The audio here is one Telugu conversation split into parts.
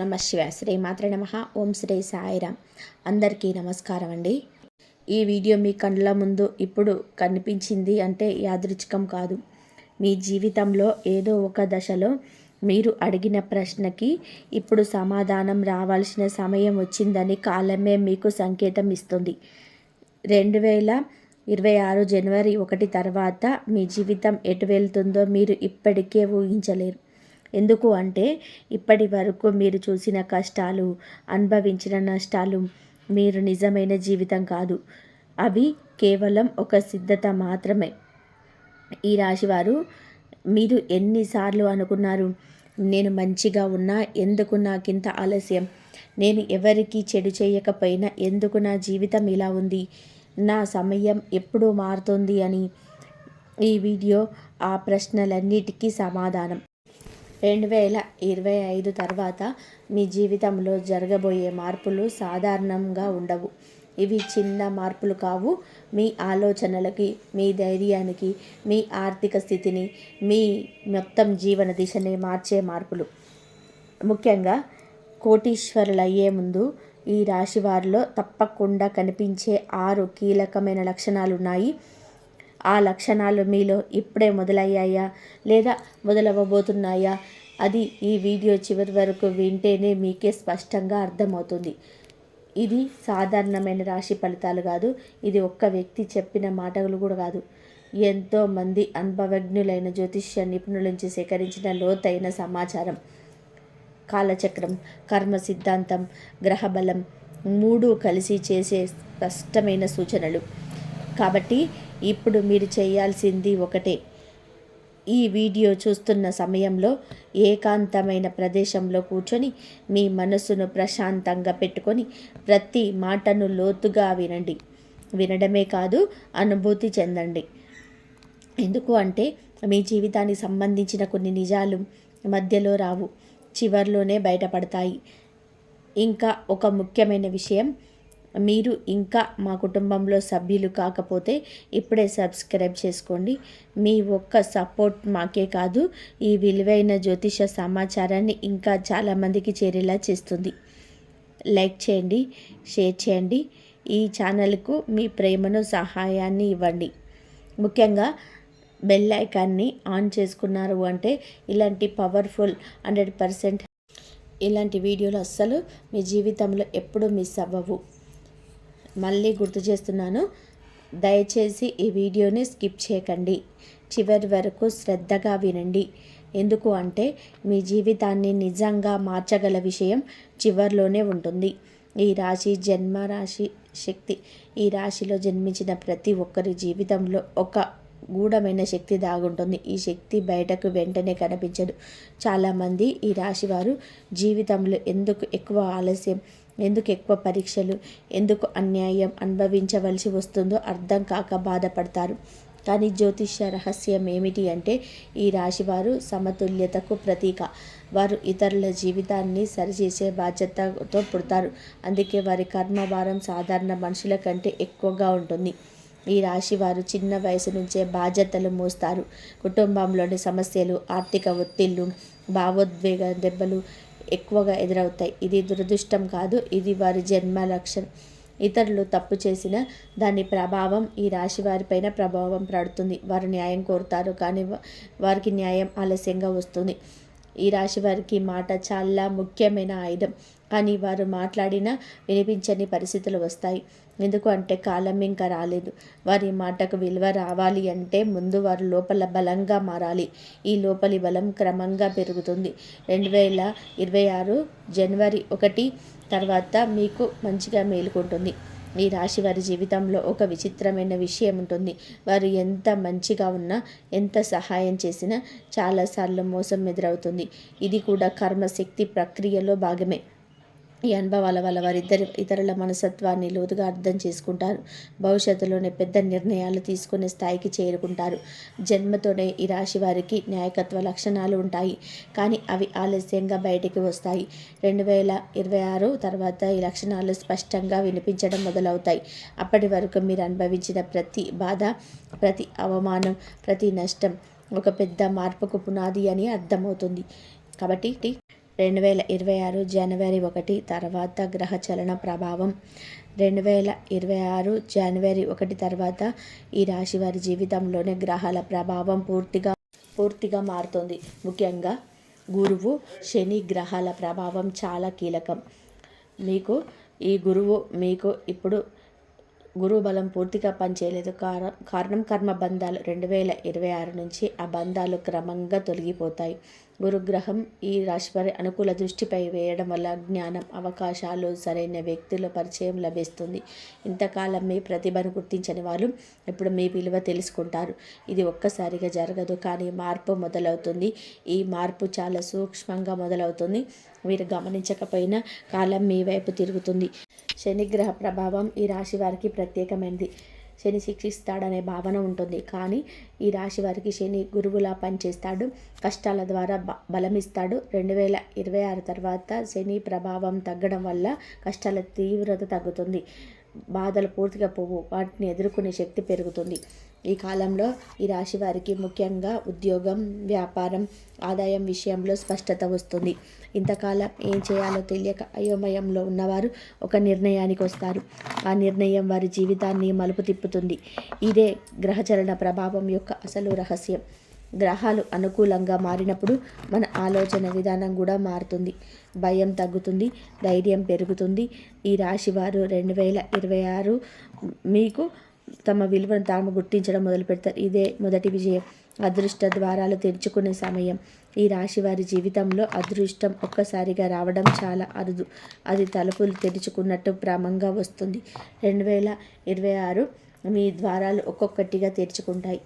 నమ శివాయ. శ్రీ మాత్రే నమః. ఓం శ్రీ సాయిరామ్. అందరికీ నమస్కారం అండి. ఈ వీడియో మీ కళ్ళ ముందు ఇప్పుడు కనిపించింది అంటే యాదృచ్ఛికం కాదు. మీ జీవితంలో ఏదో ఒక దశలో మీరు అడిగిన ప్రశ్నకి ఇప్పుడు సమాధానం రావాల్సిన సమయం వచ్చిందని కాలమే మీకు సంకేతం ఇస్తుంది. 2026 జనవరి 1 తర్వాత మీ జీవితం ఎటు వెళ్తుందో మీరు ఇప్పటికే ఊహించలేరు. ఎందుకు అంటే ఇప్పటి వరకు మీరు చూసిన కష్టాలు, అనుభవించిన నష్టాలు మీరు నిజమైన జీవితం కాదు. అవి కేవలం ఒక సిద్ధత మాత్రమే. ఈ రాశివారు, మీరు ఎన్నిసార్లు అనుకున్నారు, నేను మంచిగా ఉన్నా ఎందుకు నాకింత ఆలస్యం, నేను ఎవరికి చెడు చేయకపోయినా ఎందుకు నా జీవితం ఇలా ఉంది, నా సమయం ఎప్పుడు మారుతుంది అని. ఈ వీడియో ఆ ప్రశ్నలన్నిటికీ సమాధానం. 2025 తర్వాత మీ జీవితంలో జరగబోయే మార్పులు సాధారణంగా ఉండవు. ఇవి చిన్న మార్పులు కావు. మీ ఆలోచనలకి, మీ ధైర్యానికి, మీ ఆర్థిక స్థితిని, మీ మొత్తం జీవన దిశని మార్చే మార్పులు. ముఖ్యంగా కోటీశ్వరులయ్యే ముందు ఈ రాశి వారిలో తప్పకుండా కనిపించే 6 కీలకమైన లక్షణాలు ఉన్నాయి. ఆ లక్షణాలు మీలో ఇప్పుడే మొదలయ్యాయా లేదా మొదలవ్వబోతున్నాయా, అది ఈ వీడియో చివరి వరకు వింటేనే మీకే స్పష్టంగా అర్థమవుతుంది. ఇది సాధారణమైన రాశి ఫలితాలు కాదు. ఇది ఒక్క వ్యక్తి చెప్పిన మాటలు కూడా కాదు. ఎంతోమంది అనుభవజ్ఞులైన జ్యోతిష్య నిపుణుల నుంచి సేకరించిన లోతైన సమాచారం. కాలచక్రం, కర్మ సిద్ధాంతం, గ్రహబలం 3 కలిసి చేసే స్పష్టమైన సూచనలు. కాబట్టి ఇప్పుడు మీరు చేయాల్సింది ఒకటే. ఈ వీడియో చూస్తున్న సమయంలో ఏకాంతమైన ప్రదేశంలో కూర్చొని మీ మనసును ప్రశాంతంగా పెట్టుకొని ప్రతి మాటను లోతుగా వినండి. వినడమే కాదు, అనుభూతి చెందండి. ఎందుకు అంటే మీ జీవితానికి సంబంధించిన కొన్ని నిజాలు మధ్యలో రావు, చివర్లోనే బయటపడతాయి. ఇంకా ఒక ముఖ్యమైన విషయం, మీరు ఇంకా మా కుటుంబంలో సభ్యులు కాకపోతే ఇప్పుడే సబ్స్క్రైబ్ చేసుకోండి. మీ ఒక్క సపోర్ట్ మాకే కాదు, ఈ విలువైన జ్యోతిష సమాచారాన్ని ఇంకా చాలామందికి చేరేలా చేస్తుంది. లైక్ చేయండి, షేర్ చేయండి. ఈ ఛానల్కు మీ ప్రేమను, సహాయాన్ని ఇవ్వండి. ముఖ్యంగా బెల్ ఐకాన్ని ఆన్ చేసుకున్నారు అంటే ఇలాంటి పవర్ఫుల్ 100% ఇలాంటి వీడియోలు అస్సలు మీ జీవితంలో ఎప్పుడూ మిస్ అవ్వవు. మళ్ళీ గుర్తు చేస్తున్నాను, దయచేసి ఈ వీడియోని స్కిప్ చేయకండి. చివరి వరకు శ్రద్ధగా వినండి. ఎందుకు అంటే మీ జీవితాన్ని నిజంగా మార్చగల విషయం చివరిలోనే ఉంటుంది. ఈ రాశి జన్మరాశి శక్తి. ఈ రాశిలో జన్మించిన ప్రతి ఒక్కరి జీవితంలో ఒక గూఢమైన శక్తి దాగుంటుంది. ఈ శక్తి బయటకు వెంటనే కనిపించదు. చాలామంది ఈ రాశి వారు జీవితంలో ఎందుకు ఎక్కువ ఆలస్యం, ఎందుకు ఎక్కువ పరీక్షలు, ఎందుకు అన్యాయం అనుభవించవలసి వస్తుందో అర్థం కాక బాధపడతారు. కానీ జ్యోతిష్య రహస్యం ఏమిటి అంటే ఈ రాశివారు సమతుల్యతకు ప్రతీక. వారు ఇతరుల జీవితాన్ని సరిచేసే బాధ్యతతో పుడతారు. అందుకే వారి కర్మభారం సాధారణ మనుషుల కంటే ఎక్కువగా ఉంటుంది. ఈ రాశి వారు చిన్న వయసు నుంచే బాధ్యతలు మోస్తారు. కుటుంబంలోని సమస్యలు, ఆర్థిక ఒత్తిళ్లు, భావోద్వేగ దెబ్బలు ఎక్కువగా ఎదురవుతాయి. ఇది దురదృష్టం కాదు, ఇది వారి జన్మ లక్షణం. ఇతరులు తప్పు చేసిన దాని ప్రభావం ఈ రాశి వారిపైన ప్రభావం పడుతుంది. వారు న్యాయం కోరుతారు, కానీ వారికి న్యాయం ఆలస్యంగా వస్తుంది. ఈ రాశి వారికి మాట చాలా ముఖ్యమైన ఆయుధం. కానీ వారు మాట్లాడినా వినిపించని పరిస్థితులు వస్తాయి. ఎందుకు అంటే కాలం ఇంకా రాలేదు. వారి మాటకు విలువ రావాలి అంటే ముందు వారు లోపల బలంగా మారాలి. ఈ లోపలి బలం క్రమంగా పెరుగుతుంది. 2026 జనవరి 1 తర్వాత మీకు మంచిగా మేలుకుంటుంది. ఈ రాశి వారి జీవితంలో ఒక విచిత్రమైన విషయం ఉంటుంది. వారు ఎంత మంచిగా ఉన్నా, ఎంత సహాయం చేసినా చాలాసార్లు మోసం ఎదురవుతుంది. ఇది కూడా కర్మశక్తి ప్రక్రియలో భాగమే. ఈ అనుభవాల వల్ల ఇతరుల మనస్తత్వాన్ని లోతుగా అర్థం చేసుకుంటారు. భవిష్యత్తులోనే పెద్ద నిర్ణయాలు తీసుకునే స్థాయికి చేరుకుంటారు. జన్మతోనే ఈ రాశి వారికి నాయకత్వ లక్షణాలు ఉంటాయి, కానీ అవి ఆలస్యంగా బయటికి వస్తాయి. 2026 తర్వాత ఈ లక్షణాలు స్పష్టంగా వినిపించడం మొదలవుతాయి. అప్పటి వరకు మీరు అనుభవించిన ప్రతి బాధ, ప్రతి అవమానం, ప్రతి నష్టం ఒక పెద్ద మార్పుకు పునాది అని అర్థమవుతుంది. కాబట్టి 2026 జనవరి 1 తర్వాత గ్రహచలన ప్రభావం. 2026 జనవరి 1 తర్వాత ఈ రాశి వారి జీవితంలోనే గ్రహాల ప్రభావం పూర్తిగా మారుతుంది. ముఖ్యంగా గురువు, శని గ్రహాల ప్రభావం చాలా కీలకం. ఈ గురువు మీకు ఇప్పుడు గురువు బలం పూర్తిగా పనిచేయలేదు. కారణం కర్మ బంధాలు. 2026 నుంచి ఆ బంధాలు క్రమంగా తొలగిపోతాయి. గురుగ్రహం ఈ రాశివారి అనుకూల దృష్టిపై వేయడం వల్ల జ్ఞానం, అవకాశాలు, సరైన వ్యక్తుల పరిచయం లభిస్తుంది. ఇంతకాలం మీ ప్రతిభను గుర్తించని వాళ్ళు ఇప్పుడు మీ విలువ తెలుసుకుంటారు. ఇది ఒక్కసారిగా జరగదు, కానీ మార్పు మొదలవుతుంది. ఈ మార్పు చాలా సూక్ష్మంగా మొదలవుతుంది. మీరు గమనించకపోయినా కాలం మీ వైపు తిరుగుతుంది. శనిగ్రహ ప్రభావం ఈ రాశి వారికి ప్రత్యేకమైనది. శని శిక్షిస్తాడనే భావన ఉంటుంది, కానీ ఈ రాశి వారికి శని గురువులా పనిచేస్తాడు. కష్టాల ద్వారా బలమిస్తాడు. 2026 తర్వాత శని ప్రభావం తగ్గడం వల్ల కష్టాల తీవ్రత తగ్గుతుంది. బాధలు పూర్తిగా పోవు, వాటిని ఎదుర్కొనే శక్తి పెరుగుతుంది. ఈ కాలంలో ఈ రాశి వారికి ముఖ్యంగా ఉద్యోగం, వ్యాపారం, ఆదాయం విషయంలో స్పష్టత వస్తుంది. ఇంతకాలం ఏం చేయాలో తెలియక అయోమయంలో ఉన్నవారు ఒక నిర్ణయానికి వస్తారు. ఆ నిర్ణయం వారి జీవితాన్ని మలుపు తిప్పుతుంది. ఇదే గ్రహచలన ప్రభావం యొక్క అసలు రహస్యం. గ్రహాలు అనుకూలంగా మారినప్పుడు మన ఆలోచన విధానం కూడా మారుతుంది. భయం తగ్గుతుంది, ధైర్యం పెరుగుతుంది. ఈ రాశివారు 2026 మీకు తమ విలువను తాము గుర్తించడం మొదలు పెడతారు. ఇదే మొదటి విజయం. అదృష్ట ద్వారాలు తెరుచుకునే సమయం. ఈ రాశి వారి జీవితంలో అదృష్టం ఒక్కసారిగా రావడం చాలా అరుదు. అది తలుపులు తెరుచుకున్నట్టు క్రమంగా వస్తుంది. 2026 మీ ద్వారాలు ఒక్కొక్కటిగా తెరుచుకుంటాయి.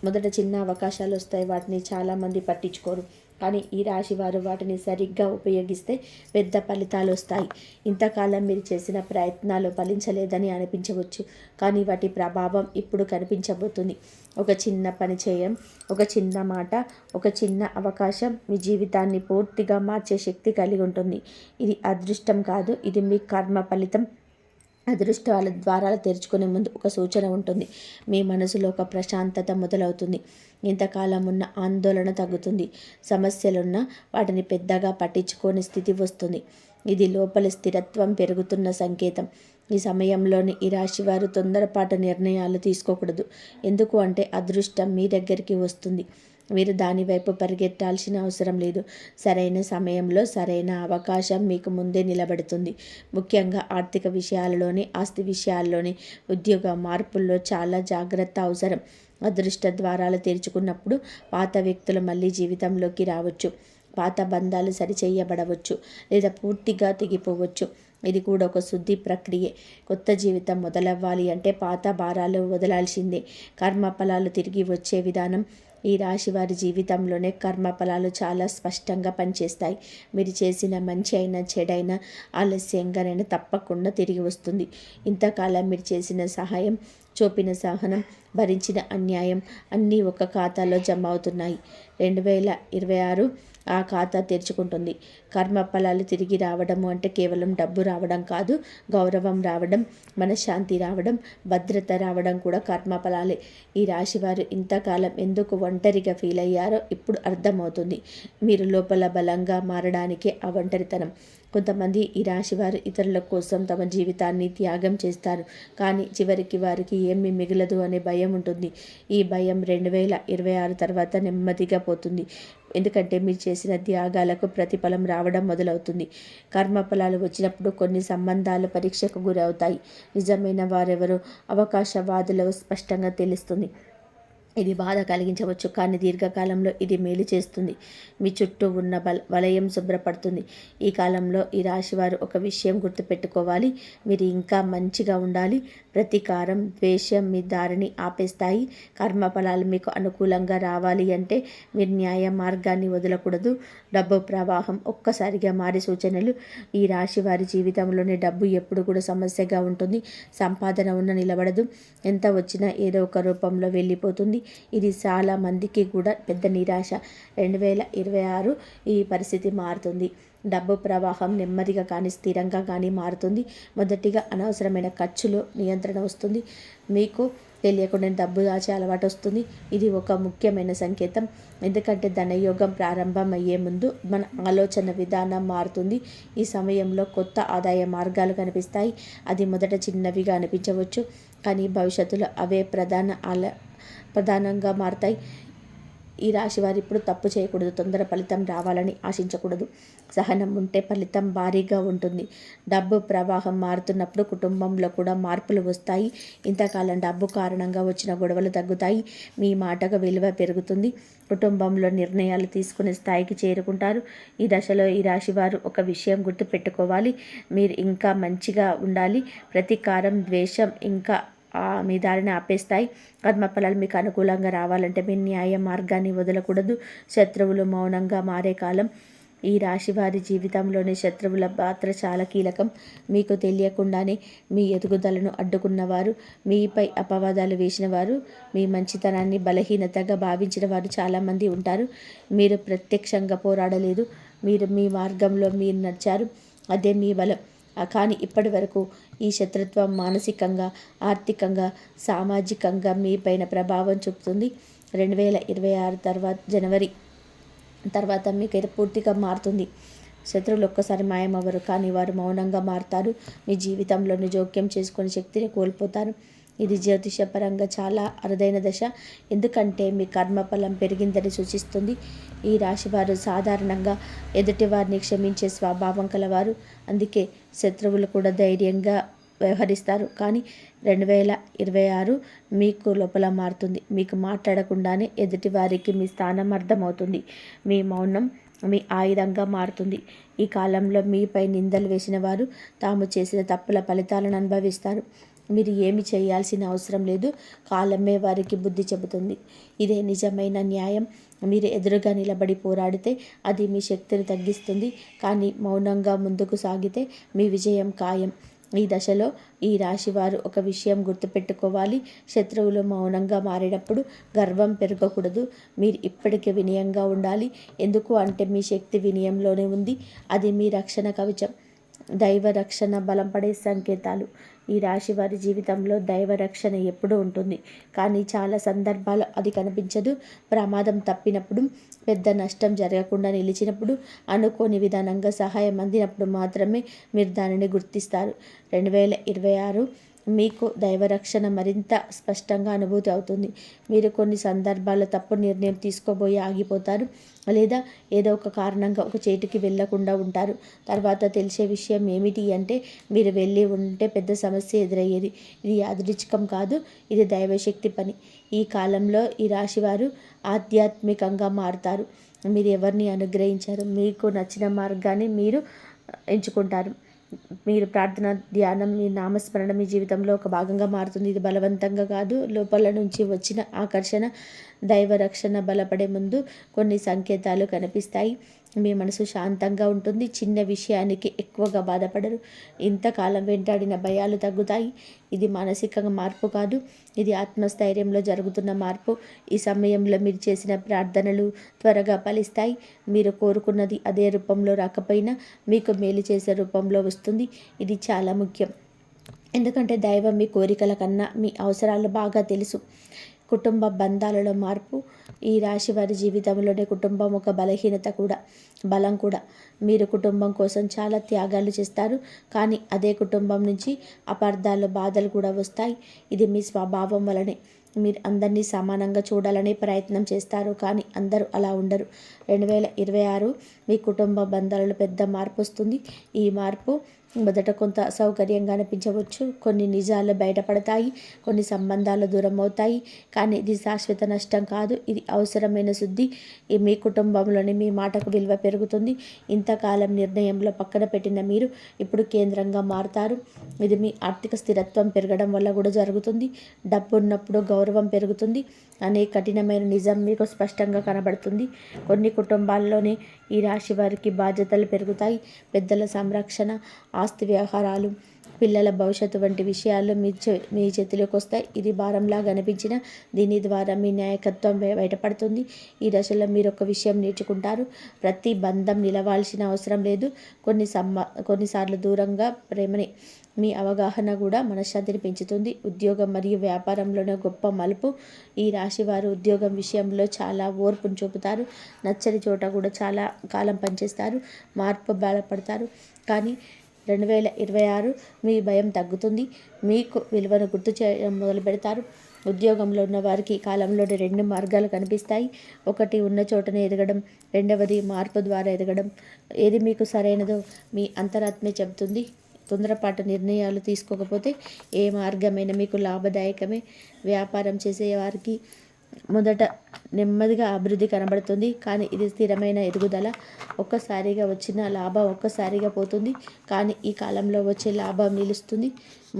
మొదట చిన్న అవకాశాలు వస్తాయి, వాటిని చాలామంది పట్టించుకోరు. కానీ ఈ రాశి వారు వాటిని సరిగ్గా ఉపయోగిస్తే పెద్ద ఫలితాలు వస్తాయి. ఇంతకాలం మీరు చేసిన ప్రయత్నాలు ఫలించలేదని అనిపించవచ్చు, కానీ వాటి ప్రభావం ఇప్పుడు కనిపించబోతుంది. ఒక చిన్న పరిచయం, ఒక చిన్న మాట, ఒక చిన్న అవకాశం మీ జీవితాన్ని పూర్తిగా మార్చే శక్తి కలిగి ఉంటుంది. ఇది అదృష్టం కాదు, ఇది మీ కర్మ ఫలితం. అదృష్టాల ద్వారాలు తెరుచుకునే ముందు ఒక సూచన ఉంటుంది. మీ మనసులో ఒక ప్రశాంతత మొదలవుతుంది. ఇంతకాలం ఉన్న ఆందోళన తగ్గుతుంది. సమస్యలున్నా వాటిని పెద్దగా పట్టించుకోని స్థితి వస్తుంది. ఇది లోపలి స్థిరత్వం పెరుగుతున్న సంకేతం. ఈ సమయంలోని ఈ రాశి వారు తొందరపాటు నిర్ణయాలు తీసుకోకూడదు. ఎందుకు అంటే అదృష్టం మీ దగ్గరికి వస్తుంది. మీరు దాని వైపు పరిగెత్తాల్సిన అవసరం లేదు. సరైన సమయంలో సరైన అవకాశం మీకు ముందే నిలబడుతుంది. ముఖ్యంగా ఆర్థిక విషయాలలోని, ఆస్తి విషయాల్లోని, ఉద్యోగ మార్పుల్లో చాలా జాగ్రత్త అవసరం. అదృష్ట ద్వారాలు తెరుచుకున్నప్పుడు పాత వ్యక్తులు మళ్ళీ జీవితంలోకి రావచ్చు. పాత బంధాలు సరిచేయబడవచ్చు లేదా పూర్తిగా తెగిపోవచ్చు. ఇది కూడా ఒక శుద్ధి ప్రక్రియే. కొత్త జీవితం మొదలవ్వాలి అంటే పాత భారాలు వదలాల్సిందే. కర్మఫలాలు తిరిగి వచ్చే విధానం. ఈ రాశి వారి జీవితంలోనే కర్మఫలాలు చాలా స్పష్టంగా పనిచేస్తాయి. మీరు చేసిన మంచి అయినా చెడైనా ఆలస్యంగానైనా తప్పకుండా తిరిగి వస్తుంది. ఇంతకాలం మీరు చేసిన సహాయం, చూపిన సహనం, భరించిన అన్యాయం అన్నీ ఒక ఖాతాలో జమ అవుతున్నాయి. 2026 ఆ ఖాతా తెరుచుకుంటుంది. కర్మఫలాలు తిరిగి రావడము అంటే కేవలం డబ్బు రావడం కాదు, గౌరవం రావడం, మనశ్శాంతి రావడం, భద్రత రావడం కూడా కర్మఫలాలే. ఈ రాశివారు ఇంతకాలం ఎందుకు ఒంటరిగా ఫీల్ అయ్యారో ఇప్పుడు అర్థమవుతుంది. మీరు లోపల బలంగా మారడానికే ఆ ఒంటరితనం. కొంతమంది ఈ రాశివారు ఇతరుల కోసం తమ జీవితాన్ని త్యాగం చేస్తారు, కానీ చివరికి వారికి ఏమీ మిగలదు అనే భయం ఉంటుంది. ఈ భయం 2026 తర్వాత నెమ్మదిగా పోతుంది. ఎందుకంటే మీరు చేసిన త్యాగాలకు ప్రతిఫలం రావడం మొదలవుతుంది. కర్మఫలాలు వచ్చినప్పుడు కొన్ని సంబంధాలు పరీక్షకు గురవుతాయి. నిజమైన వారెవరో అవకాశవాదులు స్పష్టంగా తెలుస్తుంది. ఇది బాధ కలిగించవచ్చు, కానీ దీర్ఘకాలంలో ఇది మేలు చేస్తుంది. మీ చుట్టూ ఉన్న వలయం శుభ్రపడుతుంది. ఈ కాలంలో ఈ రాశివారు ఒక విషయం గుర్తుపెట్టుకోవాలి. మీరు ఇంకా మంచిగా ఉండాలి. ప్రతీకారం, ద్వేషం మీ దారిని ఆపేస్తాయి. కర్మఫలాలు మీకు అనుకూలంగా రావాలి అంటే మీరు న్యాయ మార్గాన్ని వదలకూడదు. డబ్బు ప్రవాహం ఒక్కసారిగా మారే సూచనలు. ఈ రాశి వారి జీవితంలోని డబ్బు ఎప్పుడు కూడా సమస్యగా ఉంటుంది. సంపాదన ఉన్న నిలబడదు. ఎంత వచ్చినా ఏదో ఒక రూపంలో వెళ్ళిపోతుంది. ఇది చాలా మందికి కూడా పెద్ద నిరాశ. 2026 ఈ పరిస్థితి మారుతుంది. డబ్బు ప్రవాహం నెమ్మదిగా కానీ స్థిరంగా కానీ మారుతుంది. మొదటిగా అనవసరమైన ఖర్చులో నియంత్రణ వస్తుంది. మీకు తెలియకుండా డబ్బు దాచే అలవాటు వస్తుంది. ఇది ఒక ముఖ్యమైన సంకేతం. ఎందుకంటే ధనయోగం ప్రారంభం అయ్యే ముందు మన ఆలోచన విధానం మారుతుంది. ఈ సమయంలో కొత్త ఆదాయ మార్గాలు కనిపిస్తాయి. అది మొదట చిన్నవిగా అనిపించవచ్చు, కానీ భవిష్యత్తులో అవే ప్రధానంగా మారుతాయి. ఈ రాశి వారు ఇప్పుడు తప్పు చేయకూడదు. తొందర ఫలితం రావాలని ఆశించకూడదు. సహనం ఉంటే ఫలితం భారీగా ఉంటుంది. డబ్బు ప్రవాహం మారుతున్నప్పుడు కుటుంబంలో కూడా మార్పులు వస్తాయి. ఇంతకాలం డబ్బు కారణంగా వచ్చిన గొడవలు తగ్గుతాయి. మీ మాటకు విలువ పెరుగుతుంది. కుటుంబంలో నిర్ణయాలు తీసుకునే స్థాయికి చేరుకుంటారు. ఈ దశలో ఈ రాశి వారు ఒక విషయం గుర్తుపెట్టుకోవాలి. మీరు ఇంకా మంచిగా ఉండాలి. ప్రతీకారం, ద్వేషం ఇంకా మీ దారిని ఆపేస్తాయి. కర్మఫలాలు మీకు అనుకూలంగా రావాలంటే మీ న్యాయ మార్గాన్ని వదలకూడదు. శత్రువులు మౌనంగా మారే కాలం. ఈ రాశి వారి జీవితంలోని శత్రువుల పాత్ర చాలా కీలకం. మీకు తెలియకుండానే మీ ఎదుగుదలను అడ్డుకున్నవారు, మీపై అపవాదాలు వేసిన వారు, మీ మంచితనాన్ని బలహీనతగా భావించిన వారు చాలామంది ఉంటారు. మీరు ప్రత్యక్షంగా పోరాడలేదు. మీరు మీ మార్గంలో మీరు నడిచారు. అదే మీ బలం. కానీ ఇప్పటి వరకు ఈ శత్రుత్వం మానసికంగా, ఆర్థికంగా, సామాజికంగా మీపైన ప్రభావం చూపుతుంది. 2026 జనవరి తర్వాత మీకు పూర్తిగా మారుతుంది. శత్రువులు ఒక్కసారి మాయమవ్వరు, కానీ వారు మౌనంగా మారుతారు. మీ జీవితంలోని జోక్యం చేసుకునే శక్తిని కోల్పోతారు. ఇది జ్యోతిషపరంగా చాలా అరుదైన దశ, ఎందుకంటే మీ కర్మఫలం పెరిగిందని సూచిస్తుంది. ఈ రాశివారు సాధారణంగా ఎదుటివారిని క్షమించే స్వభావం కలవారు. అందుకే శత్రువులు కూడా ధైర్యంగా వ్యవహరిస్తారు. కానీ 2026 మీకు లోపల మారుతుంది. మీకు మాట్లాడకుండానే ఎదుటివారికి మీ స్థానం అర్థమవుతుంది. మీ మౌనం మీ ఆయుధంగా మారుతుంది. ఈ కాలంలో మీపై నిందలు వేసిన వారు తాము చేసిన తప్పుల ఫలితాలను అనుభవిస్తారు. మీరు ఏమి చేయాల్సిన అవసరం లేదు. కాలమే వారికి బుద్ధి చెబుతుంది. ఇదే నిజమైన న్యాయం. మీరు ఎదురుగా నిలబడి పోరాడితే అది మీ శక్తిని తగ్గిస్తుంది, కానీ మౌనంగా ముందుకు సాగితే మీ విజయం ఖాయం. ఈ దశలో ఈ రాశివారు ఒక విషయం గుర్తుపెట్టుకోవాలి. శత్రువులు మౌనంగా మారేటప్పుడు గర్వం పెరగకూడదు. మీరు ఇప్పటికే వినయంగా ఉండాలి. ఎందుకు అంటే మీ శక్తి వినయంలోనే ఉంది. అది మీ రక్షణ కవచం. దైవ రక్షణ బలపడే సంకేతాలు. ఈ రాశి వారి జీవితంలో దైవ రక్షణ ఎప్పుడూ ఉంటుంది, కానీ చాలా సందర్భాలు అది కనిపించదు. ప్రమాదం తప్పినప్పుడు, పెద్ద నష్టం జరగకుండా నిలిచినప్పుడు, అనుకోని విధానంగా సహాయం అందినప్పుడు మాత్రమే మీరు దానిని గుర్తిస్తారు. 2026 మీకు దైవరక్షణ మరింత స్పష్టంగా అనుభూతి అవుతుంది. మీరు కొన్ని సందర్భాల్లో తప్పు నిర్ణయం తీసుకోబోయి ఆగిపోతారు, లేదా ఏదో ఒక కారణంగా ఒక చేతికి వెళ్లకుండా ఉంటారు. తర్వాత తెలిసే విషయం ఏమిటి అంటే మీరు వెళ్ళి ఉంటే పెద్ద సమస్య ఎదురయ్యేది. ఇది యాదృచ్ఛికం కాదు, ఇది దైవశక్తి పని. ఈ కాలంలో ఈ రాశివారు ఆధ్యాత్మికంగా మారుతారు. మీరు ఎవరిని అనుగ్రహించారు, మీకు నచ్చిన మార్గాన్ని మీరు ఎంచుకుంటారు. మీరు ప్రార్థన, ధ్యానం, మీ నామస్మరణ మీ జీవితంలో ఒక భాగంగా మారుతుంది. ఇది బలవంతంగా కాదు, లోపల నుంచి వచ్చిన ఆకర్షణ. దైవ రక్షణ బలపడే ముందు కొన్ని సంకేతాలు కనిపిస్తాయి. మీ మనసు శాంతంగా ఉంటుంది. చిన్న విషయానికి ఎక్కువగా బాధపడరు. ఇంతకాలం వెంటాడిన భయాలు తగ్గుతాయి. ఇది మానసిక మార్పు కాదు, ఇది ఆత్మస్థైర్యంలో జరుగుతున్న మార్పు. ఈ సమయంలో మీరు చేసిన ప్రార్థనలు త్వరగా ఫలిస్తాయి. మీరు కోరుకున్నది అదే రూపంలో రాకపోయినా మీకు మేలు చేసే రూపంలో వస్తుంది. ఇది చాలా ముఖ్యం, ఎందుకంటే దైవం మీ కోరికల కన్నా మీ అవసరాలు బాగా తెలుసు. కుటుంబ బంధాలలో మార్పు. ఈ రాశి వారి జీవితంలోనే కుటుంబం ఒక బలహీనత కూడా, బలం కూడా. మీరు కుటుంబం కోసం చాలా త్యాగాలు చేస్తారు, కానీ అదే కుటుంబం నుంచి అపార్థాలు, బాధలు కూడా వస్తాయి. ఇది మీ స్వభావం వలనే. మీరు అందరినీ సమానంగా చూడాలనే ప్రయత్నం చేస్తారు, కానీ అందరూ అలా ఉండరు. 2026 మీ కుటుంబ బంధాలలో పెద్ద మార్పు వస్తుంది. ఈ మార్పు మొదట కొంత అసౌకర్యంగా అనిపించవచ్చు. కొన్ని నిజాలు బయటపడతాయి, కొన్ని సంబంధాలు దూరం అవుతాయి, కానీ ఇది శాశ్వత నష్టం కాదు. ఇది అవసరమైన శుద్ధి. మీ కుటుంబంలోని మీ మాటకు విలువ పెరుగుతుంది. ఇంతకాలం నిర్ణయంలో పక్కన పెట్టిన మీరు ఇప్పుడు కేంద్రంగా మారుతారు. ఇది మీ ఆర్థిక స్థిరత్వం పెరగడం వల్ల కూడా జరుగుతుంది. డబ్బు ఉన్నప్పుడు గౌరవం పెరుగుతుంది అనే కఠినమైన నిజం మీకు స్పష్టంగా కనబడుతుంది. కొన్ని కుటుంబాల్లోనే ఈ రాశి వారికి బాధ్యతలు పెరుగుతాయి. పెద్దల సంరక్షణ, ఆస్తి వ్యవహారాలు, పిల్లల భవిష్యత్తు వంటి విషయాలు మీ చేతిలోకి వస్తాయి. ఇది భారంలాగా అనిపించిన దీని ద్వారా మీ నాయకత్వం బయటపడుతుంది. ఈ దశలో మీరు ఒక విషయం నేర్చుకుంటారు. ప్రతి బంధం నిలవాల్సిన అవసరం లేదు. కొన్నిసార్లు దూరంగా ప్రేమని మీ అవగాహన కూడా మనశ్శాంతిని పెంచుతుంది. ఉద్యోగం మరియు వ్యాపారంలోనే గొప్ప మలుపు. ఈ రాశి వారు ఉద్యోగం విషయంలో చాలా ఓర్పును చూపుతారు. నచ్చని చోట కూడా చాలా కాలం పనిచేస్తారు. మార్పు బలపడతారు. కానీ 2026 మీ భయం తగ్గుతుంది. మీకు విలువను గుర్తు చేయడం మొదలు పెడతారు. ఉద్యోగంలో ఉన్న వారికి ఈ కాలంలోని 2 మార్గాలు కనిపిస్తాయి. ఒకటి ఉన్న చోటనే ఎదగడం, రెండవది మార్పు ద్వారా ఎదగడం. ఏది మీకు సరైనదో మీ అంతరాత్మే చెబుతుంది. తొందరపాటు నిర్ణయాలు తీసుకోకపోతే ఏ మార్గమైనా మీకు లాభదాయకమే. వ్యాపారం చేసే వారికి మొదట నెమ్మదిగా అభివృద్ధి కనబడుతుంది. కానీ ఇది స్థిరమైన ఎదుగుదల. ఒక్కసారిగా వచ్చిన లాభం ఒక్కసారిగా పోతుంది. కానీ ఈ కాలంలో వచ్చే లాభం నిలుస్తుంది.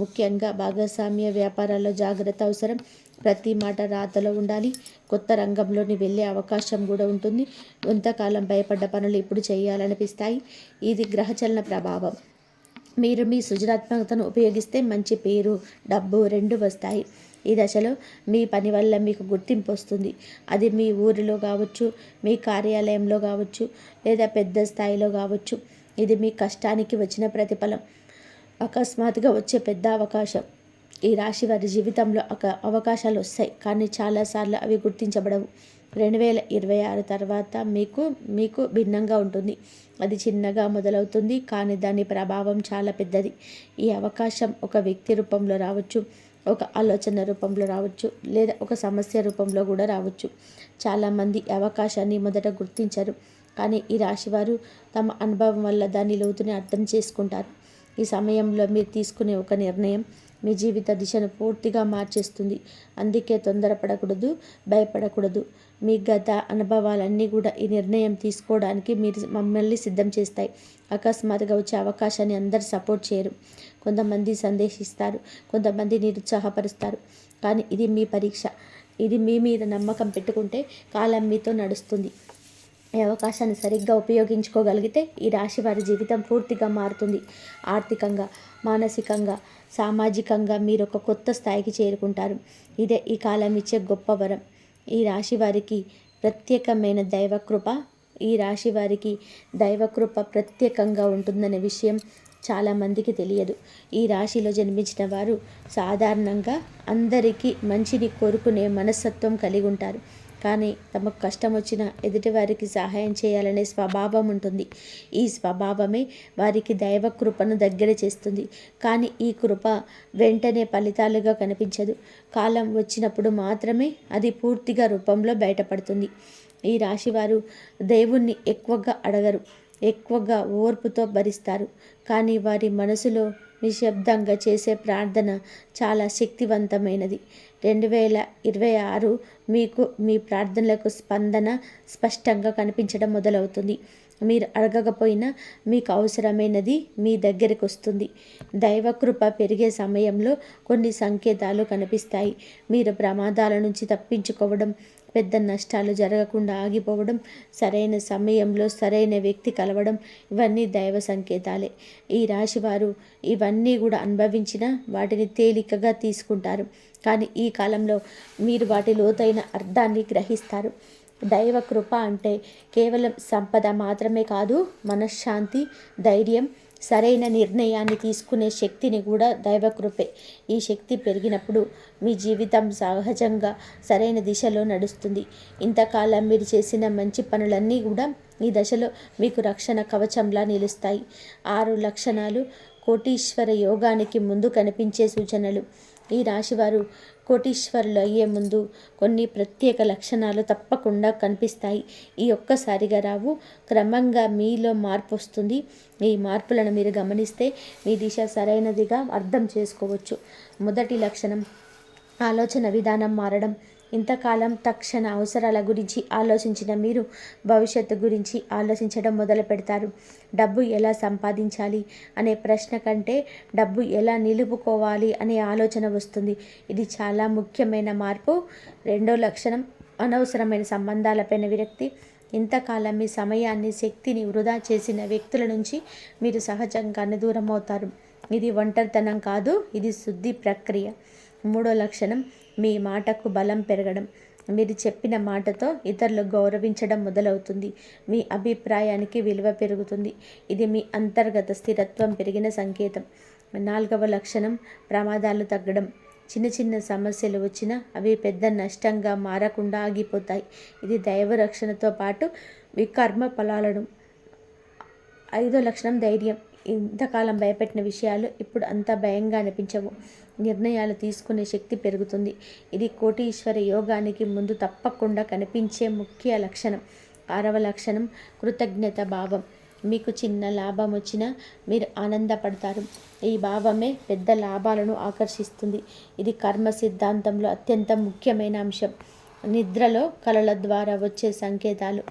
ముఖ్యంగా భాగస్వామ్య వ్యాపారాల్లో జాగ్రత్త అవసరం. ప్రతి మాట రాతలో ఉండాలి. కొత్త రంగంలోని వెళ్ళే అవకాశం కూడా ఉంటుంది. కొంతకాలం భయపడ్డ పనులు ఇప్పుడు చేయాలనిపిస్తాయి. ఇది గ్రహచలన ప్రభావం. మీరు మీ సృజనాత్మకతను ఉపయోగిస్తే మంచి పేరు, డబ్బు 2 వస్తాయి. ఈ దశలో మీ పని వల్ల మీకు గుర్తింపు వస్తుంది. అది మీ ఊరిలో కావచ్చు, మీ కార్యాలయంలో కావచ్చు, లేదా పెద్ద స్థాయిలో కావచ్చు. ఇది మీ కష్టానికి వచ్చిన ప్రతిఫలం. అకస్మాత్తుగా వచ్చే పెద్ద అవకాశం. ఈ రాశి వారి జీవితంలో అవకాశాలు వస్తాయి, కానీ చాలాసార్లు అవి గుర్తించబడవు. 2026 తర్వాత మీకు భిన్నంగా ఉంటుంది. అది చిన్నగా మొదలవుతుంది, కానీ దాని ప్రభావం చాలా పెద్దది. ఈ అవకాశం ఒక వ్యక్తి రూపంలో రావచ్చు, ఒక ఆలోచన రూపంలో రావచ్చు, లేదా ఒక సమస్య రూపంలో కూడా రావచ్చు. చాలామంది అవకాశాన్ని మొదట గుర్తించరు, కానీ ఈ రాశివారు తమ అనుభవం వల్ల దాని లోతుని అర్థం చేసుకుంటారు. ఈ సమయంలో మీరు తీసుకునే ఒక నిర్ణయం మీ జీవిత దిశను పూర్తిగా మార్చేస్తుంది. అందుకే తొందరపడకూడదు, భయపడకూడదు. మీ గత అనుభవాలన్నీ కూడా ఈ నిర్ణయం తీసుకోవడానికి మిమ్మల్ని సిద్ధం చేస్తాయి. అకస్మాత్తుగా వచ్చే అవకాశాన్ని అందరు సపోర్ట్ చేయరు. కొంతమంది సందేశిస్తారు, కొంతమంది నిరుత్సాహపరుస్తారు. కానీ ఇది మీ పరీక్ష. ఇది మీ మీద నమ్మకం పెట్టుకుంటే కాలం మీతో నడుస్తుంది. ఈ అవకాశాన్ని సరిగ్గా ఉపయోగించుకోగలిగితే ఈ రాశి వారి జీవితం పూర్తిగా మారుతుంది. ఆర్థికంగా, మానసికంగా, సామాజికంగా మీరు ఒక కొత్త స్థాయికి చేరుకుంటారు. ఇదే ఈ కాలం ఇచ్చే గొప్ప వరం. ఈ రాశి వారికి ప్రత్యేకమైన దైవకృప ఈ రాశి వారికి దైవకృప ప్రత్యేకంగా ఉంటుందనే విషయం చాలామందికి తెలియదు. ఈ రాశిలో జన్మించిన వారు సాధారణంగా అందరికీ మంచిని కోరుకునే మనస్తత్వం కలిగి ఉంటారు. కానీ తమకు కష్టం వచ్చినా ఎదుటివారికి సహాయం చేయాలనే స్వభావం ఉంటుంది. ఈ స్వభావమే వారికి దైవ కృపను దగ్గర చేస్తుంది. కానీ ఈ కృప వెంటనే ఫలితాలుగా కనిపించదు. కాలం వచ్చినప్పుడు మాత్రమే అది పూర్తిగా రూపంలో బయటపడుతుంది. ఈ రాశివారు దేవుణ్ణి ఎక్కువగా అడగరు, ఎక్కువగా ఓర్పుతో భరిస్తారు. కానీ వారి మనసులో నిశ్శబ్దంగా చేసే ప్రార్థన చాలా శక్తివంతమైనది. 2026 మీకు మీ ప్రార్థనలకు స్పందన స్పష్టంగా కనిపించడం మొదలవుతుంది. మీరు అడగకపోయినా మీకు అవసరమైనది మీ దగ్గరికి వస్తుంది. దైవకృప పెరిగే సమయంలో కొన్ని సంకేతాలు కనిపిస్తాయి. మీరు ప్రమాదాల నుంచి తప్పించుకోవడం, పెద్ద నష్టాలు జరగకుండా ఆగిపోవడం, సరైన సమయంలో సరైన వ్యక్తి కలవడం, ఇవన్నీ దైవ సంకేతాలే. ఈ రాశివారు ఇవన్నీ కూడా అనుభవించిన వాటిని తేలికగా తీసుకుంటారు. కానీ ఈ కాలంలో మీరు వాటి లోతైన అర్థాన్ని గ్రహిస్తారు. దైవ కృప అంటే కేవలం సంపద మాత్రమే కాదు, మనశ్శాంతి, ధైర్యం, సరైన నిర్ణయాన్ని తీసుకునే శక్తిని కూడా దైవకృపే. ఈ శక్తి పెరిగినప్పుడు మీ జీవితం సహజంగా సరైన దిశలో నడుస్తుంది. ఇంతకాలం మీరు చేసిన మంచి పనులన్నీ కూడా ఈ దశలో మీకు రక్షణ కవచంలా నిలుస్తాయి. 6 లక్షణాలు కోటీశ్వర యోగానికి ముందు కనిపించే సూచనలు. ఈ రాశివారు కోటీశ్వరులు అయ్యే ముందు కొన్ని ప్రత్యేక లక్షణాలు తప్పకుండా కనిపిస్తాయి. ఈ ఒక్కసారిగా రావు, క్రమంగా మీలో మార్పు వస్తుంది. ఈ మార్పులను మీరు గమనిస్తే మీ దిశ సరైనదిగా అర్థం చేసుకోవచ్చు. మొదటి లక్షణం, ఆలోచన విధానం మారడం. ఇంతకాలం తక్షణ అవసరాల గురించి ఆలోచించిన మీరు భవిష్యత్తు గురించి ఆలోచించడం మొదలు పెడతారు. డబ్బు ఎలా సంపాదించాలి అనే ప్రశ్న కంటే డబ్బు ఎలా నిలుపుకోవాలి అనే ఆలోచన వస్తుంది. ఇది చాలా ముఖ్యమైన మార్పు. రెండో లక్షణం, అనవసరమైన సంబంధాలపైన విరక్తి. ఇంతకాలం మీ సమయాన్ని, శక్తిని వృధా చేసిన వ్యక్తుల నుంచి మీరు సహజంగానే దూరం అవుతారు. ఇది ఒంటరితనం కాదు, ఇది శుద్ధి ప్రక్రియ. మూడో లక్షణం, మీ మాటకు బలం పెరగడం. మీరు చెప్పిన మాటతో ఇతరులు గౌరవించడం మొదలవుతుంది. మీ అభిప్రాయానికి విలువ పెరుగుతుంది. ఇది మీ అంతర్గత స్థిరత్వం పెరిగిన సంకేతం. నాలుగవ లక్షణం, ప్రమాదాలు తగ్గడం. చిన్న చిన్న సమస్యలు వచ్చినా అవి పెద్ద నష్టంగా మారకుండా ఆగిపోతాయి. ఇది దైవ రక్షణతో పాటు మీ కర్మ ఫలాలను. ఐదో లక్షణం, ధైర్యం. ఇంతకాలం భయపెట్టిన విషయాలు ఇప్పుడు అంత భయంగా అనిపించవు. నిర్ణయాలు తీసుకునే శక్తి పెరుగుతుంది. ఇది కోటీశ్వర యోగానికి ముందు తప్పకుండా కనిపించే ముఖ్య లక్షణం. ఆరవ లక్షణం, కృతజ్ఞత భావం. మీకు చిన్న లాభం వచ్చినా మీరు ఆనందపడతారు. ఈ భావమే పెద్ద లాభాలను ఆకర్షిస్తుంది. ఇది కర్మ సిద్ధాంతంలో అత్యంత ముఖ్యమైన అంశం. నిద్రలో కలల ద్వారా వచ్చే సంకేతాలు.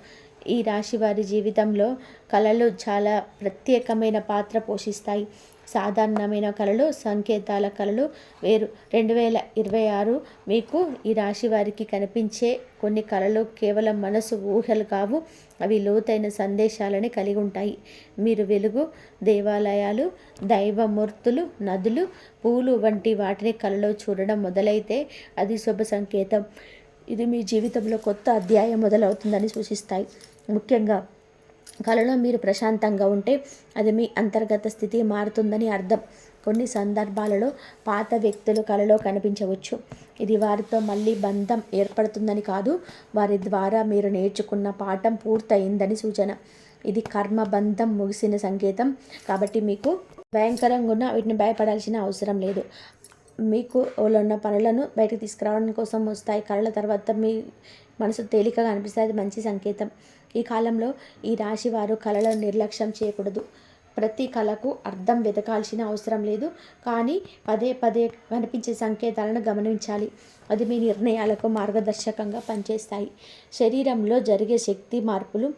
ఈ రాశి వారి జీవితంలో కళలు చాలా ప్రత్యేకమైన పాత్ర పోషిస్తాయి. సాధారణమైన కళలు, సంకేతాల కళలు వేరు. 2026 మీకు ఈ రాశి వారికి కనిపించే కొన్ని కళలు కేవలం మనసు ఊహలు కావు, అవి లోతైన సందేశాలని కలిగి ఉంటాయి. మీరు వెలుగు, దేవాలయాలు, దైవమూర్తులు, నదులు, పూలు వంటి వాటిని కళలో చూడడం మొదలైతే అది శుభ సంకేతం. ఇది మీ జీవితంలో కొత్త అధ్యాయం మొదలవుతుందని సూచిస్తాయి. ముఖ్యంగా కళలో మీరు ప్రశాంతంగా ఉంటే అది మీ అంతర్గత స్థితి మారుతుందని అర్థం. కొన్ని సందర్భాలలో పాత వ్యక్తులు కళలో కనిపించవచ్చు. ఇది వారితో మళ్ళీ బంధం ఏర్పడుతుందని కాదు, వారి ద్వారా మీరు నేర్చుకున్న పాఠం పూర్తయిందని సూచన. ఇది కర్మ బంధం ముగిసిన సంకేతం. కాబట్టి మీకు భయంకరంగా ఉన్న వీటిని భయపడాల్సిన అవసరం లేదు. మీకు ఉన్న పనులను బయటకు తీసుకురావడం కోసం వస్తాయి. కళల తర్వాత మీ మనసు తేలికగా అనిపిస్తుంది, అది మంచి సంకేతం. ఈ కాలంలో ఈ రాశి వారు కళలను నిర్లక్ష్యం చేయకూడదు. ప్రతి కళకు అర్థం వెతకాల్సిన అవసరం లేదు, కానీ పదే పదే కనిపించే సంకేతాలను గమనించాలి. అది మీ నిర్ణయాలకు మార్గదర్శకంగా పనిచేస్తాయి. శరీరంలో జరిగే శక్తి మార్పులు.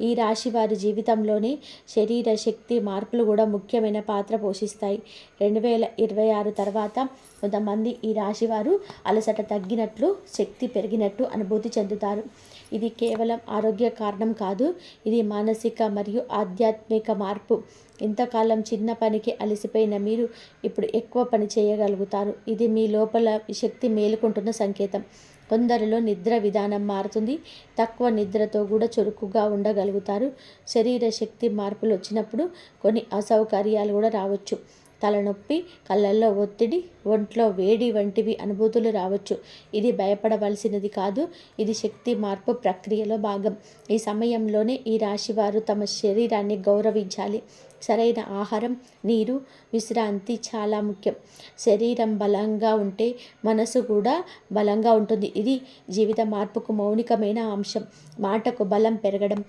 ఈ రాశి వారి జీవితంలోని శరీర శక్తి మార్పులు కూడా ముఖ్యమైన పాత్ర పోషిస్తాయి. 2026 తర్వాత కొంతమంది ఈ రాశి వారు అలసట తగ్గినట్లు, శక్తి పెరిగినట్టు అనుభూతి చెందుతారు. ఇది కేవలం ఆరోగ్య కారణం కాదు, ఇది మానసిక మరియు ఆధ్యాత్మిక మార్పు. ఇంతకాలం చిన్న పనికి అలసిపోయిన మీరు ఇప్పుడు ఎక్కువ పని చేయగలుగుతారు. ఇది మీ లోపల శక్తి మేలుకుంటున్న సంకేతం. కొందరిలో నిద్ర విధానం మారుతుంది. తక్కువ నిద్రతో కూడా చురుకుగా ఉండగలుగుతారు. శరీర శక్తి మార్పులు వచ్చినప్పుడు కొన్ని అసౌకర్యాలు కూడా రావచ్చు. తలనొప్పి, కళ్ళల్లో ఒత్తిడి, ఒంట్లో వేడి వంటివి అనుభూతులు రావచ్చు. ఇది భయపడవలసినది కాదు, ఇది శక్తి మార్పు ప్రక్రియలో భాగం. ఈ సమయంలోనే ఈ రాశివారు తమ శరీరాన్ని గౌరవించాలి. సరైన ఆహారం, నీరు, విశ్రాంతి చాలా ముఖ్యం. శరీరం బలంగా ఉంటే మనసు కూడా బలంగా ఉంటుంది. ఇది జీవిత మార్పుకు మౌలికమైన అంశం. మాటకు బలం పెరగడం.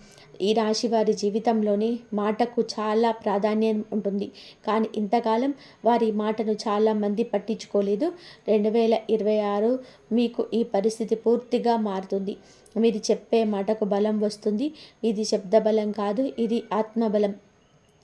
ఈ రాశి వారి జీవితంలోని మాటకు చాలా ప్రాధాన్యం ఉంటుంది, కానీ ఇంతకాలం వారి మాటను చాలామంది పట్టించుకోలేదు. 2026 మీకు ఈ పరిస్థితి పూర్తిగా మారుతుంది. మీరు చెప్పే మాటకు బలం వస్తుంది. ఇది శబ్ద బలం కాదు, ఇది ఆత్మబలం.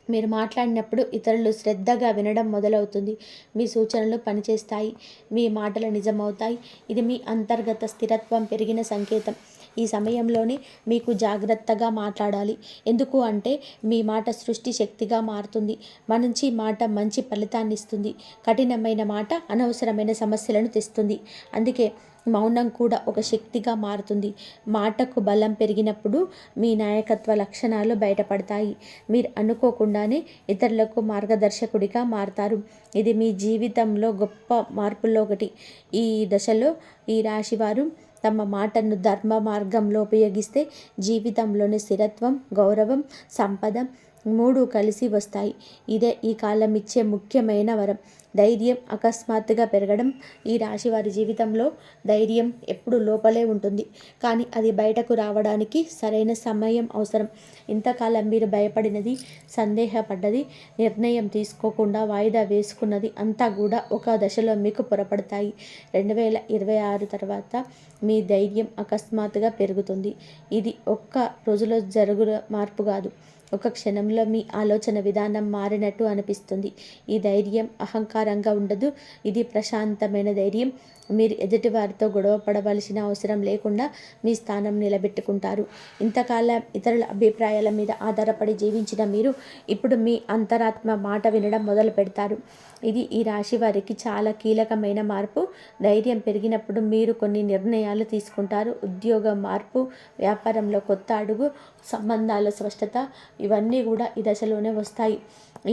మీరు మాట్లాడినప్పుడు ఇతరులు శ్రద్ధగా వినడం మొదలవుతుంది. మీ సూచనలు పనిచేస్తాయి, మీ మాటలు నిజమవుతాయి. ఇది మీ అంతర్గత స్థిరత్వం పెరిగిన సంకేతం. ఈ సమయంలోనే మీకు జాగ్రత్తగా మాట్లాడాలి. ఎందుకు అంటే మీ మాట సృష్టి శక్తిగా మారుతుంది. మంచి మాట మంచి ఫలితాన్ని ఇస్తుంది. కఠినమైన మాట అనవసరమైన సమస్యలను తెస్తుంది. అందుకే మౌనం కూడా ఒక శక్తిగా మారుతుంది. మాటకు బలం పెరిగినప్పుడు మీ నాయకత్వ లక్షణాలు బయటపడతాయి. మీరు అనుకోకుండానే ఇతరులకు మార్గదర్శకుడిగా మారుతారు. ఇది మీ జీవితంలో గొప్ప మార్పుల్లో ఒకటి. ఈ దశలో ఈ రాశివారు తమ మాటను ధర్మ మార్గంలో ఉపయోగిస్తే జీవితంలోని స్థిరత్వం, గౌరవం, సంపద 3 కలిసి వస్తాయి. ఇదే ఈ కాలం ఇచ్చే ముఖ్యమైన వరం. ధైర్యం అకస్మాత్తుగా పెరగడం. ఈ రాశి వారి జీవితంలో ధైర్యం ఎప్పుడు లోపలే ఉంటుంది, కానీ అది బయటకు రావడానికి సరైన సమయం అవసరం. ఇంతకాలం మీరు భయపడినది, సందేహపడ్డది, నిర్ణయం తీసుకోకుండా వాయిదా వేసుకున్నది అంతా కూడా ఒక దశలో మీకు పొరపడతాయి. 2026 తర్వాత మీ ధైర్యం అకస్మాత్తుగా పెరుగుతుంది. ఇది ఒక్క రోజులో జరుగున మార్పు కాదు, ఒక క్షణంలో మీ ఆలోచన విధానం మారినట్టు అనిపిస్తుంది. ఈ ధైర్యం అహంకారంగా ఉండదు, ఇది ప్రశాంతమైన ధైర్యం. మీరు ఎదుటివారితో గొడవ పడవలసిన అవసరం లేకుండా మీ స్థానం నిలబెట్టుకుంటారు. ఇంతకాలం ఇతరుల అభిప్రాయాల మీద ఆధారపడి జీవించిన మీరు ఇప్పుడు మీ అంతరాత్మ మాట వినడం మొదలు పెడతారు. ఇది ఈ రాశి వారికి చాలా కీలకమైన మార్పు. ధైర్యం పెరిగినప్పుడు మీరు కొన్ని నిర్ణయాలు తీసుకుంటారు. ఉద్యోగ మార్పు, వ్యాపారంలో కొత్త అడుగు, సంబంధాల స్పష్టత, ఇవన్నీ కూడా ఈ దశలోనే వస్తాయి.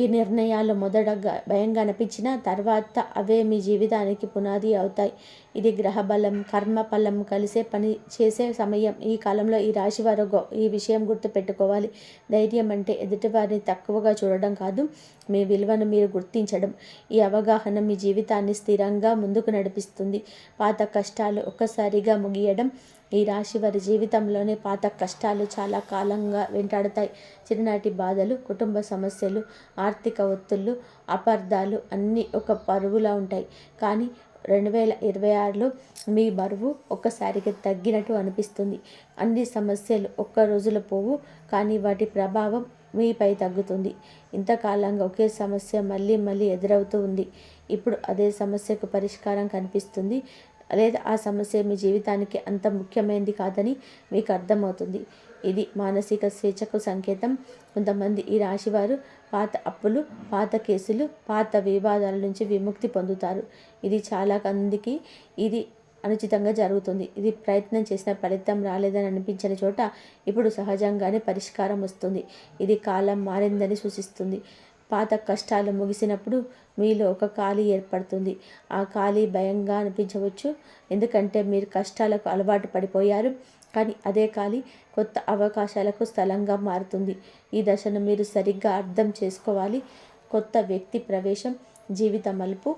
ఈ నిర్ణయాలు మొదట భయంగా అనిపించిన తర్వాత అవే మీ జీవితానికి పునాది అవుతాయి. ఇది గ్రహబలం, కర్మఫలం కలిసే పని చేసే సమయం. ఈ కాలంలో ఈ రాశి వారు ఈ విషయం గుర్తుపెట్టుకోవాలి. ధైర్యం అంటే ఎదుటివారిని తక్కువగా చూడడం కాదు, మీ విలువను మీరు గుర్తించడం. ఈ అవగాహన మీ జీవితాన్ని స్థిరంగా ముందుకు నడిపిస్తుంది. పాత కష్టాలు ఒక్కసారిగా ముగియడం. ఈ రాశి వారి జీవితంలోనే పాత కష్టాలు చాలా కాలంగా వెంటాడుతాయి. చిన్ననాటి బాధలు, కుటుంబ సమస్యలు, ఆర్థిక ఒత్తిళ్ళు, అపార్థాలు అన్నీ ఒక పరువులా ఉంటాయి. కానీ 2026లో మీ బరువు ఒక్కసారిగా తగ్గినట్టు అనిపిస్తుంది. అన్ని సమస్యలు ఒక్క రోజులో పోవు, కానీ వాటి ప్రభావం మీపై తగ్గుతుంది. ఇంతకాలంగా ఒకే సమస్య మళ్ళీ మళ్ళీ ఎదురవుతూ ఉంది. ఇప్పుడు అదే సమస్యకు పరిష్కారం కనిపిస్తుంది, లేదా ఆ సమస్య మీ జీవితానికి అంత ముఖ్యమైనది కాదని మీకు అర్థమవుతుంది. ఇది మానసిక స్వేచ్ఛకు సంకేతం. కొంతమంది ఈ రాశివారు పాత అప్పులు, పాత కేసులు, పాత వివాదాల నుంచి విముక్తి పొందుతారు. ఇది చాలా మందికి ఇది అనుచితంగా జరుగుతుంది. ఇది ప్రయత్నం చేసిన ఫలితం రాలేదని అనిపించిన చోట ఇప్పుడు సహజంగానే పరిష్కారం వస్తుంది. ఇది కాలం మారిందని సూచిస్తుంది. పాత కష్టాలు ముగిసినప్పుడు మీలో ఒక ఖాళీ ఏర్పడుతుంది. ఆ ఖాళీ భయంగా అనిపించవచ్చు, ఎందుకంటే మీరు కష్టాలకు అలవాటు పడిపోయారు. కానీ అదే ఖాళీ కొత్త అవకాశాలకు స్థలంగా మారుతుంది. ఈ దశను మీరు సరిగ్గా అర్థం చేసుకోవాలి. కొత్త వ్యక్తి ప్రవేశం, జీవిత మలుపు.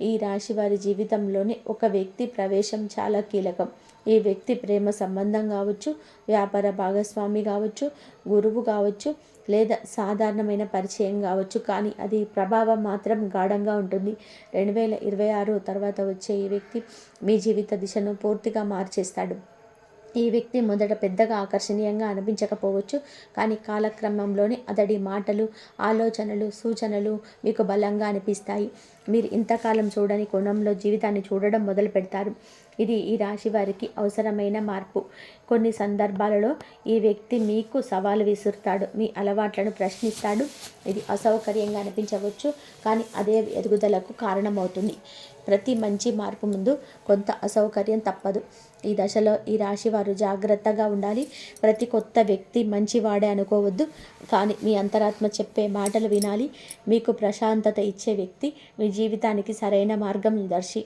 ఈ రాశి వారి జీవితంలోనే ఒక వ్యక్తి ప్రవేశం చాలా కీలకం. ఈ వ్యక్తి ప్రేమ సంబంధం కావచ్చు, వ్యాపార భాగస్వామి కావచ్చు, గురువు కావచ్చు, లేదా సాధారణమైన పరిచయం కావచ్చు, కానీ అది ప్రభావం మాత్రం గాఢంగా ఉంటుంది. 2026 తర్వాత వచ్చే ఈ వ్యక్తి మీ జీవిత దిశను పూర్తిగా మార్చేస్తాడు. ఈ వ్యక్తి మొదట పెద్దగా ఆకర్షణీయంగా అనిపించకపోవచ్చు, కానీ కాలక్రమంలోనే అతడి మాటలు, ఆలోచనలు, సూచనలు మీకు బలంగా అనిపిస్తాయి. మీరు ఇంతకాలం చూడని కోణంలో జీవితాన్ని చూడడం మొదలు పెడతారు. ఇది ఈ రాశి వారికి అవసరమైన మార్పు. కొన్ని సందర్భాలలో ఈ వ్యక్తి మీకు సవాలు విసురుతాడు, మీ అలవాట్లను ప్రశ్నిస్తాడు. ఇది అసౌకర్యంగా అనిపించవచ్చు, కానీ అదే ఎదుగుదలకు కారణమవుతుంది. ప్రతి మంచి మార్పు ముందు కొంత అసౌకర్యం తప్పదు. ఈ దశలో ఈ రాశి వారు జాగ్రత్తగా ఉండాలి. ప్రతి కొత్త వ్యక్తి మంచివాడే అనుకోవద్దు, కానీ మీ అంతరాత్మ చెప్పే మాటలు వినాలి. మీకు ప్రశాంతత ఇచ్చే వ్యక్తి మీ జీవితానికి సరైన మార్గదర్శి.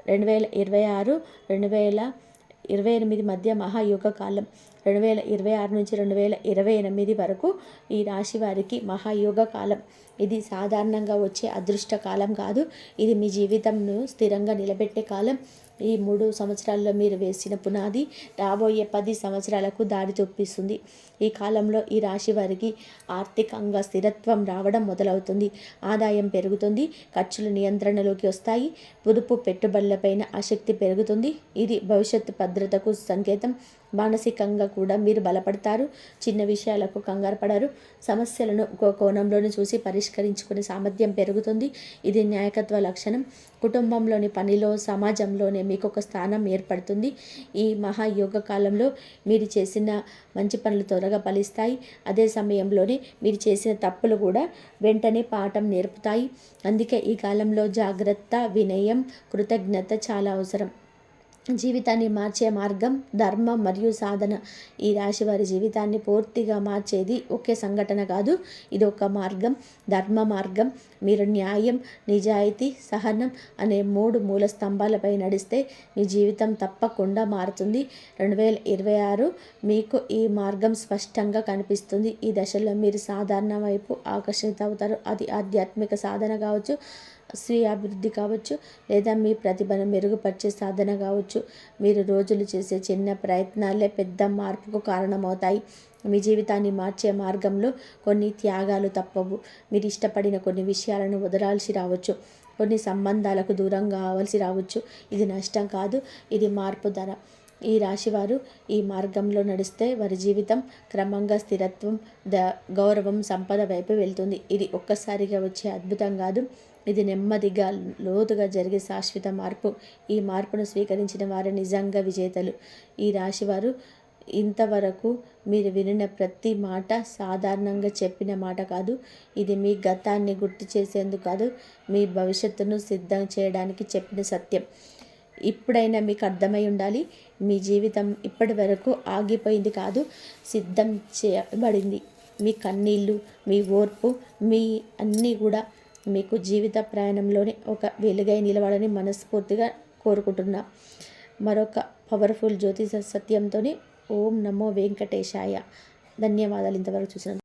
2026 2028 మధ్య మహాయోగ కాలం. 2026 నుంచి 2028 వరకు ఈ రాశి వారికి మహాయోగ కాలం. ఇది సాధారణంగా వచ్చే అదృష్ట కాలం కాదు, ఇది మీ జీవితంను స్థిరంగా నిలబెట్టే కాలం. ఈ 3 సంవత్సరాల్లో మీరు వేసిన పునాది రాబోయే 10 సంవత్సరాలకు దారి చూపిస్తుంది. ఈ కాలంలో ఈ రాశి వారికి ఆర్థికంగా స్థిరత్వం రావడం మొదలవుతుంది. ఆదాయం పెరుగుతుంది, ఖర్చులు నియంత్రణలోకి వస్తాయి, పొదుపు పెట్టుబడులపైన ఆసక్తి పెరుగుతుంది. ఇది భవిష్యత్తు భద్రతకు సంకేతం. మానసికంగా కూడా మీరు బలపడతారు. చిన్న విషయాలకు కంగారు పడరు. సమస్యలను ఒక కోణంలోనే చూసి పరిష్కరించుకునే సామర్థ్యం పెరుగుతుంది. ఇది నాయకత్వ లక్షణం. కుటుంబంలోని పనిలో, సమాజంలోనే మీకు ఒక స్థానం ఏర్పడుతుంది. ఈ మహాయోగ కాలంలో మీరు చేసిన మంచి పనులు త్వరగా ఫలిస్తాయి. అదే సమయంలోనే మీరు చేసిన తప్పులు కూడా వెంటనే పాఠం నేర్పుతాయి. అందుకే ఈ కాలంలో జాగ్రత్త, వినయం, కృతజ్ఞత చాలా అవసరం. జీవితాన్ని మార్చే మార్గం ధర్మం మరియు సాధన. ఈ రాశి వారి జీవితాన్ని పూర్తిగా మార్చేది ఒకే సంఘటన కాదు, ఇది ఒక మార్గం, ధర్మ మార్గం. మీరు న్యాయం, నిజాయితీ, సహనం అనే 3 మూల స్తంభాలపై నడిస్తే మీ జీవితం తప్పకుండా మారుతుంది. 2026 మీకు ఈ మార్గం స్పష్టంగా కనిపిస్తుంది. ఈ దశలో మీరు సాధారణ వైపు ఆకర్షితవుతారు. అది ఆధ్యాత్మిక సాధన కావచ్చు, స్వీయ అభివృద్ధి కావచ్చు, లేదా మీ ప్రతిభను మెరుగుపరిచే సాధన కావచ్చు. మీరు రోజులు చేసే చిన్న ప్రయత్నాలే పెద్ద మార్పుకు కారణమవుతాయి. మీ జీవితాన్ని మార్చే మార్గంలో కొన్ని త్యాగాలు తప్పవు. మీరు ఇష్టపడిన కొన్ని విషయాలను వదలాల్సి రావచ్చు, కొన్ని సంబంధాలకు దూరం కావాల్సి రావచ్చు. ఇది నష్టం కాదు, ఇది మార్పు ధర. ఈ రాశివారు ఈ మార్గంలో నడిస్తే వారి జీవితం క్రమంగా స్థిరత్వం, గౌరవం, సంపద వైపు వెళ్తుంది. ఇది ఒక్కసారిగా వచ్చే అద్భుతం కాదు. ఇది నెమ్మదిగా లోతుగా జరిగే శాశ్వత మార్పు. ఈ మార్పును స్వీకరించిన వారు నిజంగా విజేతలు. ఈ రాశివారు ఇంతవరకు మీరు వినిన ప్రతి మాట సాధారణంగా చెప్పిన మాట కాదు. ఇది మీ గతాన్ని గుర్తు చేసేందుకు కాదు, మీ భవిష్యత్తును సిద్ధం చేయడానికి చెప్పిన సత్యం. ఇప్పుడైనా మీకు అర్థమై ఉండాలి, మీ జీవితం ఇప్పటి వరకు ఆగిపోయింది కాదు, సిద్ధం చేయబడింది. మీ కన్నీళ్ళు, మీ ఓర్పు, మీ అన్నీ కూడా మీకు జీవిత ప్రయాణంలోనే ఒక వెలుగై నిలవాలని మనస్ఫూర్తిగా కోరుకుంటున్నా. మరొక పవర్ఫుల్ జ్యోతిష సత్యంతో ఓం నమో వెంకటేశాయ. ధన్యవాదాలు ఇంతవరకు చూసినందుకు.